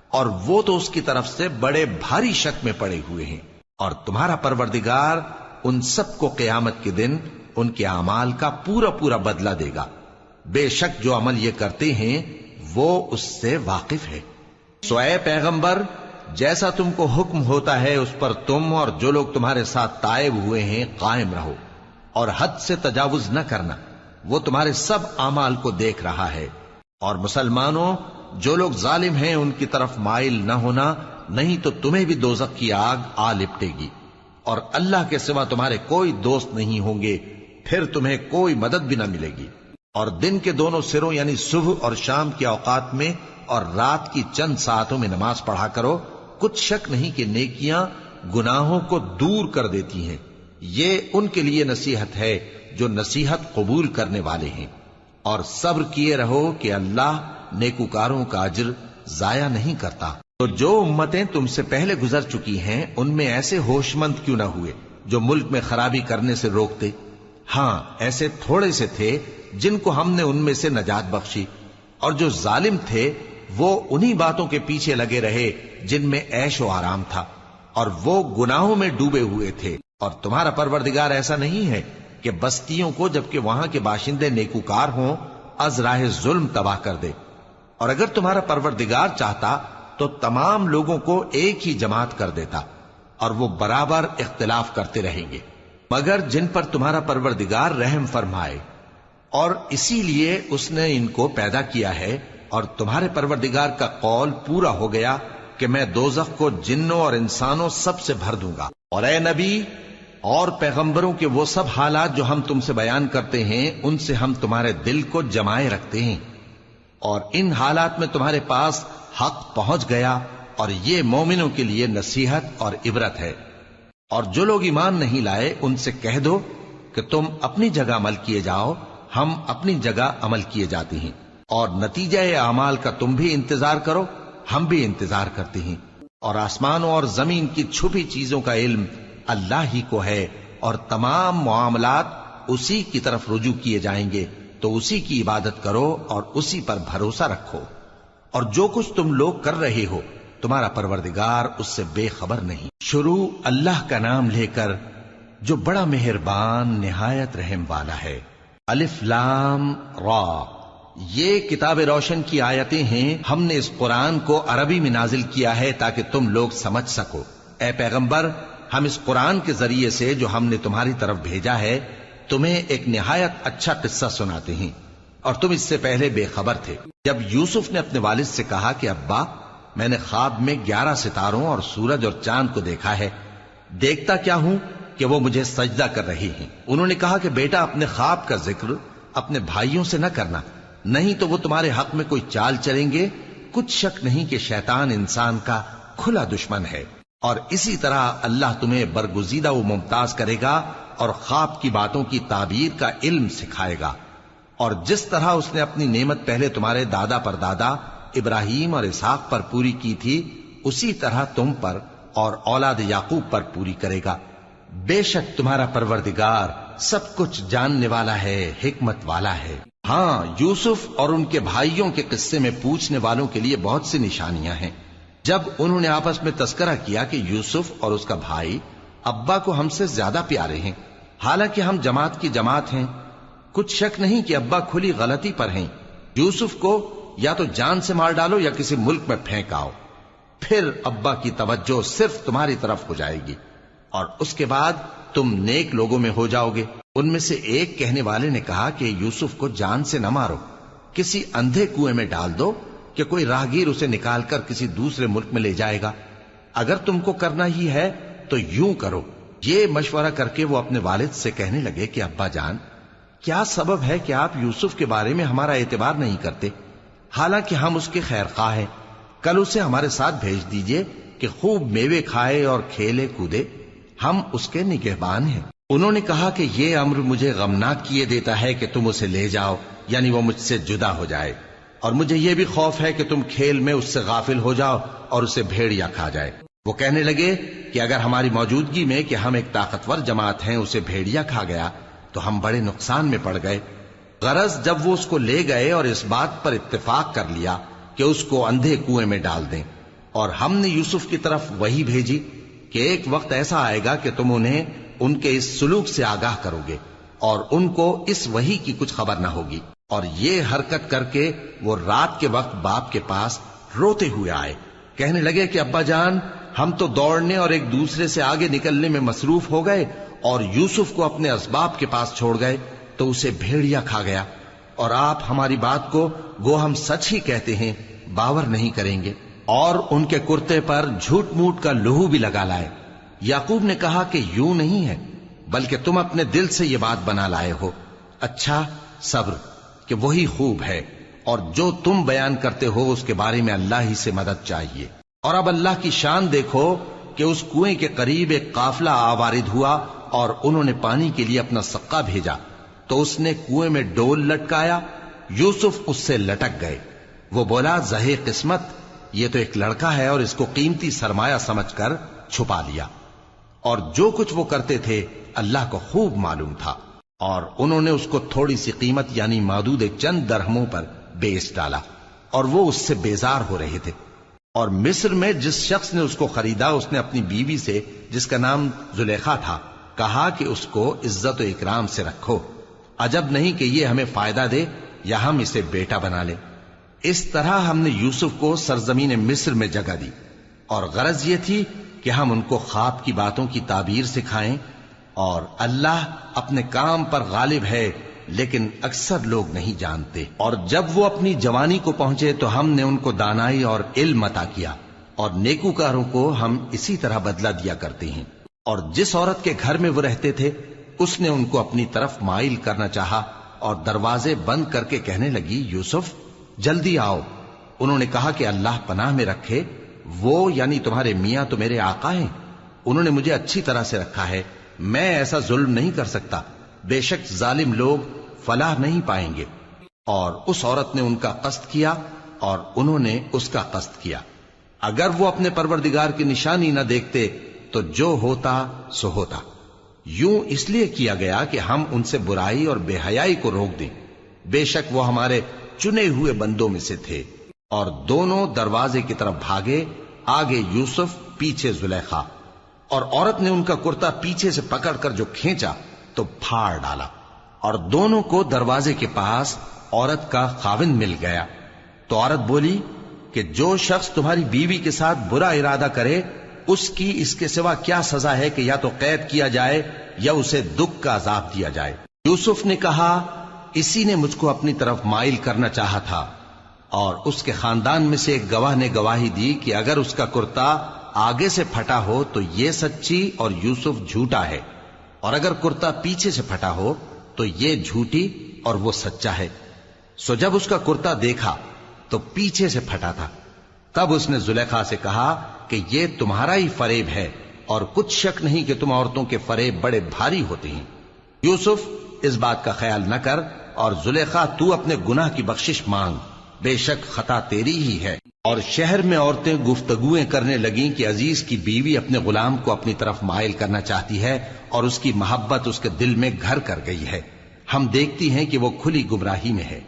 اور وہ تو اس کی طرف سے بڑے بھاری شک میں پڑے ہوئے ہیں۔ اور تمہارا پروردگار ان سب کو قیامت کے دن ان کے اعمال کا پورا پورا بدلہ دے گا، بے شک جو عمل یہ کرتے ہیں وہ اس سے واقف ہے۔ سو اے پیغمبر، جیسا تم کو حکم ہوتا ہے اس پر تم اور جو لوگ تمہارے ساتھ تائب ہوئے ہیں قائم رہو، اور حد سے تجاوز نہ کرنا، وہ تمہارے سب اعمال کو دیکھ رہا ہے۔ اور مسلمانوں، جو لوگ ظالم ہیں ان کی طرف مائل نہ ہونا، نہیں تو تمہیں بھی دوزخ کی آگ آ لپٹے گی، اور اللہ کے سوا تمہارے کوئی دوست نہیں ہوں گے، پھر تمہیں کوئی مدد بھی نہ ملے گی۔ اور دن کے دونوں سروں یعنی صبح اور شام کے اوقات میں اور رات کی چند ساعتوں میں نماز پڑھا کرو، کچھ شک نہیں کہ نیکیاں گناہوں کو دور کر دیتی ہیں۔ یہ ان کے لیے نصیحت ہے جو نصیحت قبول کرنے والے ہیں۔ اور صبر کیے رہو کہ اللہ نیکوکاروں کا اجر ضائع نہیں کرتا۔ تو جو امتیں تم سے پہلے گزر چکی ہیں ان میں ایسے ہوش مند کیوں نہ ہوئے جو ملک میں خرابی کرنے سے روکتے؟ ہاں، ایسے تھوڑے سے تھے جن کو ہم نے ان میں سے نجات بخشی، اور جو ظالم تھے وہ انہی باتوں کے پیچھے لگے رہے جن میں عیش و آرام تھا، اور وہ گناہوں میں ڈوبے ہوئے تھے۔ اور تمہارا پروردگار ایسا نہیں ہے کہ بستیوں کو جبکہ وہاں کے باشندے نیکوکار ہوں از راہ ظلم تباہ کر دے۔ اور اگر تمہارا پروردگار چاہتا تو تمام لوگوں کو ایک ہی جماعت کر دیتا، اور وہ برابر اختلاف کرتے رہیں گے، مگر جن پر تمہارا پروردگار رحم فرمائے، اور اسی لیے اس نے ان کو پیدا کیا ہے۔ اور تمہارے پروردگار کا قول پورا ہو گیا کہ میں دوزخ کو جنوں اور انسانوں سب سے بھر دوں گا۔ اور اے نبی اور پیغمبروں کے وہ سب حالات جو ہم تم سے بیان کرتے ہیں ان سے ہم تمہارے دل کو جمائے رکھتے ہیں، اور ان حالات میں تمہارے پاس حق پہنچ گیا، اور یہ مومنوں کے لیے نصیحت اور عبرت ہے۔ اور جو لوگ ایمان نہیں لائے ان سے کہہ دو کہ تم اپنی جگہ عمل کیے جاؤ، ہم اپنی جگہ عمل کیے جاتے ہیں، اور نتیجہ اعمال کا تم بھی انتظار کرو، ہم بھی انتظار کرتے ہیں۔ اور آسمانوں اور زمین کی چھپی چیزوں کا علم اللہ ہی کو ہے، اور تمام معاملات اسی کی طرف رجوع کیے جائیں گے۔ تو اسی کی عبادت کرو اور اسی پر بھروسہ رکھو، اور جو کچھ تم لوگ کر رہے ہو تمہارا پروردگار اس سے بے خبر نہیں۔ شروع اللہ کا نام لے کر جو بڑا مہربان نہایت رحم والا ہے۔ الف لام را، یہ کتاب روشن کی آیتیں ہیں۔ ہم نے اس قرآن کو عربی میں نازل کیا ہے تاکہ تم لوگ سمجھ سکو۔ اے پیغمبر، ہم اس قرآن کے ذریعے سے جو ہم نے تمہاری طرف بھیجا ہے تمہیں ایک نہایت اچھا قصہ سناتے ہیں، اور تم اس سے پہلے بے خبر تھے۔ جب یوسف نے اپنے والد سے کہا کہ ابا، میں نے خواب میں 11 ستاروں اور سورج اور چاند کو دیکھا ہے، دیکھتا کیا ہوں کہ وہ مجھے سجدہ کر رہی ہیں۔ انہوں نے کہا کہ بیٹا، اپنے خواب کا ذکر اپنے بھائیوں سے نہ کرنا، نہیں تو وہ تمہارے حق میں کوئی چال چلیں گے۔ کچھ شک نہیں کہ شیطان انسان کا کھلا دشمن ہے، اور اسی طرح اللہ تمہیں برگزیدہ و ممتاز کرے گا اور خواب کی باتوں کی تعبیر کا علم سکھائے گا، اور جس طرح اس نے اپنی نعمت پہلے تمہارے دادا پر دادا ابراہیم اور اسحاق پر پوری کی تھی، اسی طرح تم پر اور اولاد یعقوب پر پوری کرے گا۔ بے شک تمہارا پروردگار سب کچھ جاننے والا ہے، حکمت والا ہے۔ ہاں، یوسف اور ان کے بھائیوں کے قصے میں پوچھنے والوں کے لیے بہت سی نشانیاں ہیں۔ جب انہوں نے آپس میں تذکرہ کیا کہ یوسف اور اس کا بھائی ابا کو ہم سے زیادہ پیارے ہیں، حالانکہ ہم جماعت کی جماعت ہیں، کچھ شک نہیں کہ ابا کھلی غلطی پر ہیں، یوسف کو یا تو جان سے مار ڈالو یا کسی ملک میں پھینک آؤ، پھر ابا کی توجہ صرف تمہاری طرف ہو جائے گی، اور اس کے بعد تم نیک لوگوں میں ہو جاؤ گے۔ ان میں سے ایک کہنے والے نے کہا کہ یوسف کو جان سے نہ مارو، کسی اندھے کنویں میں ڈال دو کہ کوئی راہگیر اسے نکال کر کسی دوسرے ملک میں لے جائے گا۔ اگر تم کو کرنا ہی ہے تو یوں کرو۔ یہ مشورہ کر کے وہ اپنے والد سے کہنے لگے کہ ابا جان، کیا سبب ہے کہ آپ یوسف کے بارے میں ہمارا اعتبار نہیں کرتے، حالانکہ ہم اس کے خیر خواہ ہیں؟ کل اسے ہمارے ساتھ بھیج دیجئے کہ خوب میوے کھائے اور کھیلے کودے، ہم اس کے نگہبان ہیں۔ انہوں نے کہا کہ یہ امر مجھے غمناک کیے دیتا ہے کہ تم اسے لے جاؤ، یعنی وہ مجھ سے جدا ہو جائے، اور مجھے یہ بھی خوف ہے کہ تم کھیل میں اس سے غافل ہو جاؤ اور اسے بھیڑیا کھا جائے۔ وہ کہنے لگے کہ اگر ہماری موجودگی میں کہ ہم ایک طاقتور جماعت ہیں اسے بھیڑیا کھا گیا تو ہم بڑے نقصان میں پڑ گئے۔ غرض جب وہ اس کو لے گئے اور اس بات پر اتفاق کر لیا کہ اس کو اندھے کنویں میں ڈال دیں، اور ہم نے یوسف کی طرف وحی بھیجی کہ ایک وقت ایسا آئے گا کہ تم انہیں ان کے اس سلوک سے آگاہ کرو گے، اور ان کو اس وحی کی کچھ خبر نہ ہوگی۔ اور یہ حرکت کر کے وہ رات کے وقت باپ کے پاس روتے ہوئے آئے، کہنے لگے کہ ابا جان، ہم تو دوڑنے اور ایک دوسرے سے آگے نکلنے میں مصروف ہو گئے اور یوسف کو اپنے اسباب کے پاس چھوڑ گئے تو اسے بھیڑیا کھا گیا، اور آپ ہماری بات کو گو ہم سچ ہی کہتے ہیں باور نہیں کریں گے، اور ان کے کرتے پر جھوٹ موٹ کا لہو بھی لگا لائے۔ یعقوب نے کہا کہ یوں نہیں ہے، بلکہ تم اپنے دل سے یہ بات بنا لائے ہو۔ اچھا، صبر کہ وہی خوب ہے، اور جو تم بیان کرتے ہو اس کے بارے میں اللہ ہی سے مدد چاہیے۔ اور اب اللہ کی شان دیکھو کہ اس کنویں کے قریب ایک قافلہ آوارد ہوا اور انہوں نے پانی کے لیے اپنا سقا بھیجا، تو اس نے کنویں میں ڈول لٹکایا، یوسف اس سے لٹک گئے۔ وہ بولا، زہے قسمت، یہ تو ایک لڑکا ہے، اور اس کو قیمتی سرمایہ سمجھ کر چھپا لیا۔ اور جو کچھ وہ کرتے تھے اللہ کو خوب معلوم تھا، اور انہوں نے اس کو تھوڑی سی قیمت یعنی مادود چند درہموں پر بیچ ڈالا، اور وہ اس سے بیزار ہو رہے تھے۔ اور مصر میں جس شخص نے اس کو خریدا، اس نے اپنی بیوی سے جس کا نام زلیخا تھا کہا کہ اس کو عزت و اکرام سے رکھو، عجب نہیں کہ یہ ہمیں فائدہ دے یا ہم اسے بیٹا بنا لیں۔ اس طرح ہم نے یوسف کو سرزمین مصر میں جگہ دی، اور غرض یہ تھی کہ ہم ان کو خواب کی باتوں کی تعبیر سکھائیں، اور اللہ اپنے کام پر غالب ہے لیکن اکثر لوگ نہیں جانتے۔ اور جب وہ اپنی جوانی کو پہنچے تو ہم نے ان کو دانائی اور علم عطا کیا، اور نیکوکاروں کو ہم اسی طرح بدلہ دیا کرتے ہیں۔ اور جس عورت کے گھر میں وہ رہتے تھے اس نے ان کو اپنی طرف مائل کرنا چاہا، اور دروازے بند کر کے کہنے لگی، یوسف جلدی آؤ۔ انہوں نے کہا کہ اللہ پناہ میں رکھے، وہ یعنی تمہارے میاں تو میرے آقا ہیں، انہوں نے مجھے اچھی طرح سے رکھا ہے، میں ایسا ظلم نہیں کر سکتا، بے شک ظالم لوگ فلاح نہیں پائیں گے۔ اور اس عورت نے ان کا قصد کیا اور انہوں نے اس کا قصد کیا۔ اگر وہ اپنے پروردگار کی نشانی نہ دیکھتے تو جو ہوتا سو ہوتا۔ یوں اس لیے کیا گیا کہ ہم ان سے برائی اور بے حیائی کو روک دیں، بے شک وہ ہمارے چنے ہوئے بندوں میں سے تھے۔ اور دونوں دروازے کی طرف بھاگے، آگے یوسف پیچھے زلیخا، اور عورت نے ان کا کرتا پیچھے سے پکڑ کر جو کھینچا تو پھاڑ ڈالا، اور دونوں کو دروازے کے پاس عورت کا خاوند مل گیا۔ تو عورت بولی کہ جو شخص تمہاری بیوی کے ساتھ برا ارادہ کرے اس کی اس کے سوا کیا سزا ہے کہ یا تو قید کیا جائے یا اسے دکھ کا عذاب دیا جائے۔ یوسف نے کہا اسی نے مجھ کو اپنی طرف مائل کرنا چاہا تھا، اور اس کے خاندان میں سے ایک گواہ نے گواہی دی کہ اگر اس کا کرتا آگے سے پھٹا ہو تو یہ سچی اور یوسف جھوٹا ہے، اور اگر کرتا پیچھے سے پھٹا ہو تو یہ جھوٹی اور وہ سچا ہے۔ سو جب اس کا کرتا دیکھا تو پیچھے سے پھٹا تھا، تب اس نے زلیخا سے کہا کہ یہ تمہارا ہی فریب ہے، اور کچھ شک نہیں کہ تم عورتوں کے فریب بڑے بھاری ہوتے ہیں۔ یوسف اس بات کا خیال نہ کر، اور زلیخا تو اپنے گناہ کی بخشش مانگ، بے شک خطا تیری ہی ہے۔ اور شہر میں عورتیں گفتگویں کرنے لگیں کہ عزیز کی بیوی اپنے غلام کو اپنی طرف مائل کرنا چاہتی ہے، اور اس کی محبت اس کے دل میں گھر کر گئی ہے، ہم دیکھتی ہیں کہ وہ کھلی گمراہی میں ہے۔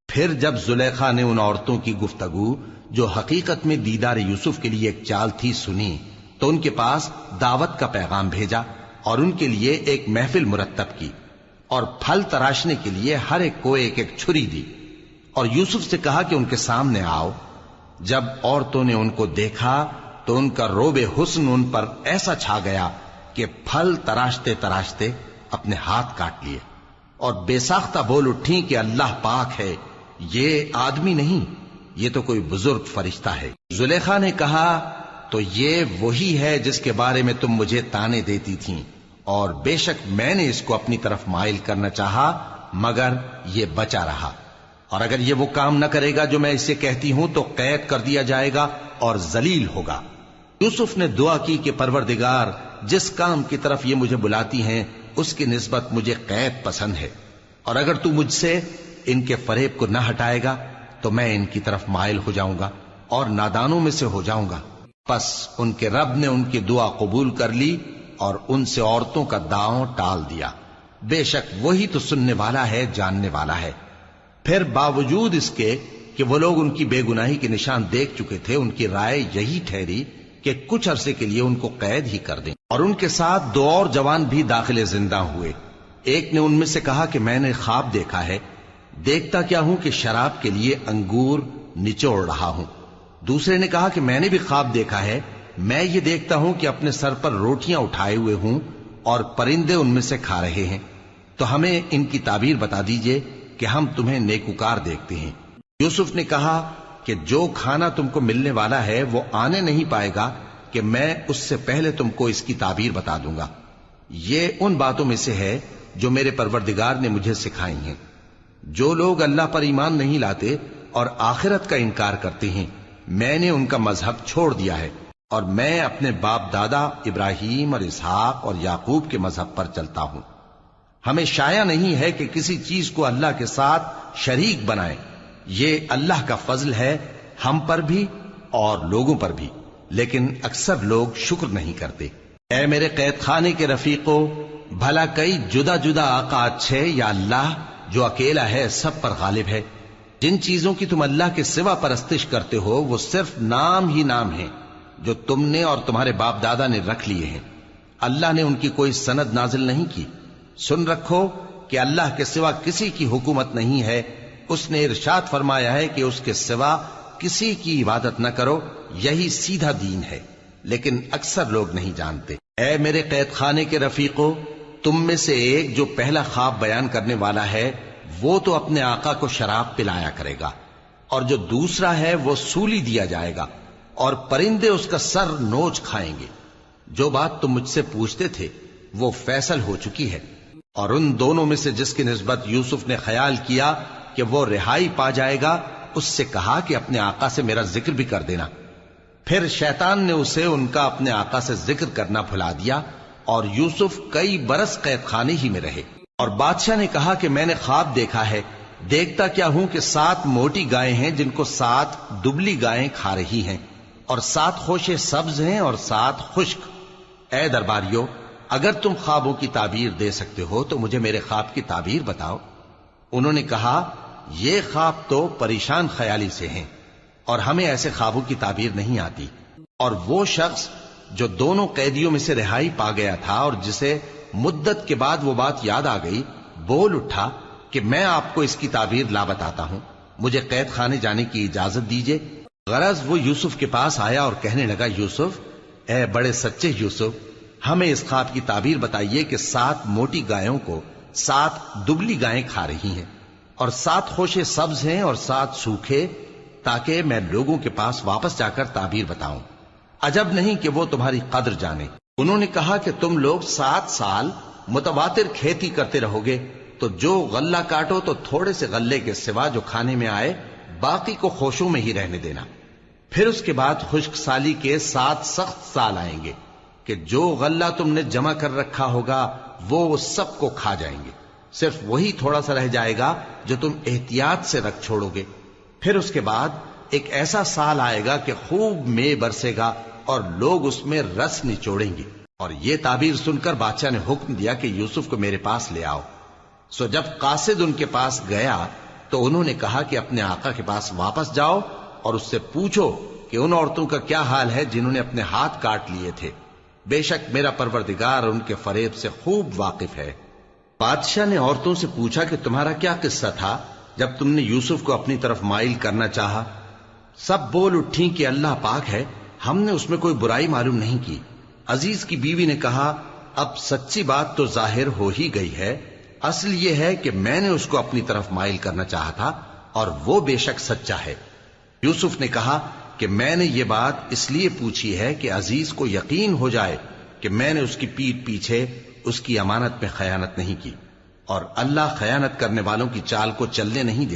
پھر جب زلیخا نے ان عورتوں کی گفتگو جو حقیقت میں دیدار یوسف کے لیے ایک چال تھی سنی، تو ان کے پاس دعوت کا پیغام بھیجا اور ان کے لیے ایک محفل مرتب کی، اور پھل تراشنے کے لیے ہر ایک کو ایک ایک چھری دی، اور یوسف سے کہا کہ ان کے سامنے آؤ۔ جب عورتوں نے ان کو دیکھا تو ان کا روب حسن ان پر ایسا چھا گیا کہ پھل تراشتے تراشتے اپنے ہاتھ کاٹ لیے، اور بے ساختہ بول اٹھیں کہ اللہ پاک ہے، یہ آدمی نہیں، یہ تو کوئی بزرگ فرشتہ ہے۔ زلیخا نے کہا تو یہ وہی ہے جس کے بارے میں تم مجھے تانے دیتی تھیں، اور بے شک میں نے اس کو اپنی طرف مائل کرنا چاہا مگر یہ بچا رہا، اور اگر یہ وہ کام نہ کرے گا جو میں اسے کہتی ہوں تو قید کر دیا جائے گا اور ذلیل ہوگا۔ یوسف نے دعا کی کہ پروردگار جس کام کی طرف یہ مجھے بلاتی ہیں اس کی نسبت مجھے قید پسند ہے، اور اگر تو مجھ سے ان کے فریب کو نہ ہٹائے گا تو میں ان کی طرف مائل ہو جاؤں گا اور نادانوں میں سے ہو جاؤں گا۔ پس ان کے رب نے ان کی دعا قبول کر لی اور ان سے عورتوں کا داؤں ٹال دیا، بے شک وہی تو سننے والا ہے، جاننے والا ہے۔ پھر باوجود اس کے کہ وہ لوگ ان کی بے گناہی کے نشان دیکھ چکے تھے، ان کی رائے یہی ٹھہری کہ کچھ عرصے کے لیے ان کو قید ہی کر دیں، اور ان کے ساتھ دو اور جوان بھی داخل زندہ ہوئے۔ ایک نے ان میں سے کہا کہ میں نے خواب دیکھا ہے، دیکھتا کیا ہوں کہ شراب کے لیے انگور نچوڑ رہا ہوں۔ دوسرے نے کہا کہ میں نے بھی خواب دیکھا ہے، میں یہ دیکھتا ہوں کہ اپنے سر پر روٹیاں اٹھائے ہوئے ہوں اور پرندے ان میں سے کھا رہے ہیں، تو ہمیں ان کی تعبیر بتا دیجئے کہ ہم تمہیں نیکوکار دیکھتے ہیں۔ یوسف نے کہا کہ جو کھانا تم کو ملنے والا ہے وہ آنے نہیں پائے گا کہ میں اس سے پہلے تم کو اس کی تعبیر بتا دوں گا۔ یہ ان باتوں میں سے ہے جو میرے پروردگار نے مجھے سکھائی ہیں۔ جو لوگ اللہ پر ایمان نہیں لاتے اور آخرت کا انکار کرتے ہیں، میں نے ان کا مذہب چھوڑ دیا ہے، اور میں اپنے باپ دادا ابراہیم اور اسحاق اور یعقوب کے مذہب پر چلتا ہوں۔ ہمیں شایع نہیں ہے کہ کسی چیز کو اللہ کے ساتھ شریک بنائیں، یہ اللہ کا فضل ہے ہم پر بھی اور لوگوں پر بھی، لیکن اکثر لوگ شکر نہیں کرتے۔ اے میرے قید خانے کے رفیقو، بھلا کئی جدا جدا آقا اچھے یا اللہ جو اکیلا ہے سب پر غالب ہے؟ جن چیزوں کی تم اللہ کے سوا پرستش کرتے ہو وہ صرف نام ہی نام ہیں جو تم نے اور تمہارے باپ دادا نے رکھ لیے ہیں، اللہ نے ان کی کوئی سند نازل نہیں کی۔ سن رکھو کہ اللہ کے سوا کسی کی حکومت نہیں ہے، اس نے ارشاد فرمایا ہے کہ اس کے سوا کسی کی عبادت نہ کرو، یہی سیدھا دین ہے، لیکن اکثر لوگ نہیں جانتے۔ اے میرے قید خانے کے رفیقو، تم میں سے ایک جو پہلا خواب بیان کرنے والا ہے وہ تو اپنے آقا کو شراب پلایا کرے گا، اور جو دوسرا ہے وہ سولی دیا جائے گا، اور پرندے اس کا سر نوچ کھائیں گے۔ جو بات تم مجھ سے پوچھتے تھے وہ فیصل ہو چکی ہے، اور ان دونوں میں سے جس کی نسبت یوسف نے خیال کیا کہ وہ رہائی پا جائے گا، اس سے کہا کہ اپنے آقا سے میرا ذکر بھی کر دینا۔ پھر شیطان نے اسے ان کا اپنے آقا سے ذکر کرنا بھلا دیا، اور یوسف کئی برس قید خانے ہی میں رہے۔ اور بادشاہ نے کہا کہ میں نے خواب دیکھا ہے، دیکھتا کیا ہوں کہ 7 موٹی گائیں ہیں جن کو 7 دبلی گائیں کھا رہی ہیں، اور 7 خوشے سبز ہیں اور 7 خشک۔ اے درباریو، اگر تم خوابوں کی تعبیر دے سکتے ہو تو مجھے میرے خواب کی تعبیر بتاؤ۔ انہوں نے کہا یہ خواب تو پریشان خیالی سے ہیں اور ہمیں ایسے خوابوں کی تعبیر نہیں آتی۔ اور وہ شخص جو دونوں قیدیوں میں سے رہائی پا گیا تھا اور جسے مدت کے بعد وہ بات یاد آ گئی، بول اٹھا کہ میں آپ کو اس کی تعبیر لا بتاتا ہوں، مجھے قید خانے جانے کی اجازت دیجیے۔ غرض وہ یوسف کے پاس آیا اور کہنے لگا، یوسف، اے بڑے سچے یوسف، ہمیں اس خواب کی تعبیر بتائیے کہ 7 موٹی گایوں کو 7 دبلی گائیں کھا رہی ہیں، اور 7 خوشے سبز ہیں اور 7 سوکھے، تاکہ میں لوگوں کے پاس واپس جا کر تعبیر بتاؤں۔ عجب نہیں کہ وہ تمہاری قدر جانے۔ انہوں نے کہا کہ تم لوگ 7 سال متواتر کھیتی کرتے رہو گے، تو جو غلہ کاٹو تو تھوڑے سے غلے کے سوا جو کھانے میں آئے باقی کو خوشوں میں ہی رہنے دینا۔ پھر اس کے بعد خشک سالی کے 7 سخت سال آئیں گے کہ جو غلہ تم نے جمع کر رکھا ہوگا وہ سب کو کھا جائیں گے، صرف وہی تھوڑا سا رہ جائے گا جو تم احتیاط سے رکھ چھوڑو گے۔ پھر اس کے بعد ایک ایسا سال آئے گا کہ خوب مے برسے گا اور لوگ اس میں رس نچوڑیں گے۔ اور یہ تعبیر سن کر بادشاہ نے حکم دیا کہ یوسف کو میرے پاس لے آؤ۔ سو جب قاصد ان کے پاس گیا تو انہوں نے کہا کہ اپنے آقا کے پاس واپس جاؤ اور اس سے پوچھو کہ ان عورتوں کا کیا حال ہے جنہوں نے اپنے ہاتھ کاٹ لیے تھے، بے شک میرا پروردگار ان کے فریب سے خوب واقف ہے۔ بادشاہ نے عورتوں سے پوچھا کہ تمہارا کیا قصہ تھا جب تم نے یوسف کو اپنی طرف مائل کرنا چاہا؟ سب بول اٹھیں کہ اللہ پاک ہے، ہم نے اس میں کوئی برائی معلوم نہیں کی۔ عزیز کی بیوی نے کہا، اب سچی بات تو ظاہر ہو ہی گئی ہے، اصل یہ ہے کہ میں نے اس کو اپنی طرف مائل کرنا چاہا تھا اور وہ بے شک سچا ہے۔ یوسف نے کہا کہ میں نے یہ بات اس لیے پوچھی ہے کہ عزیز کو یقین ہو جائے کہ میں نے اس کی پیٹھ پیچھے اس کی امانت میں خیانت نہیں کی، اور اللہ خیانت کرنے والوں کی چال کو چلنے نہیں دے۔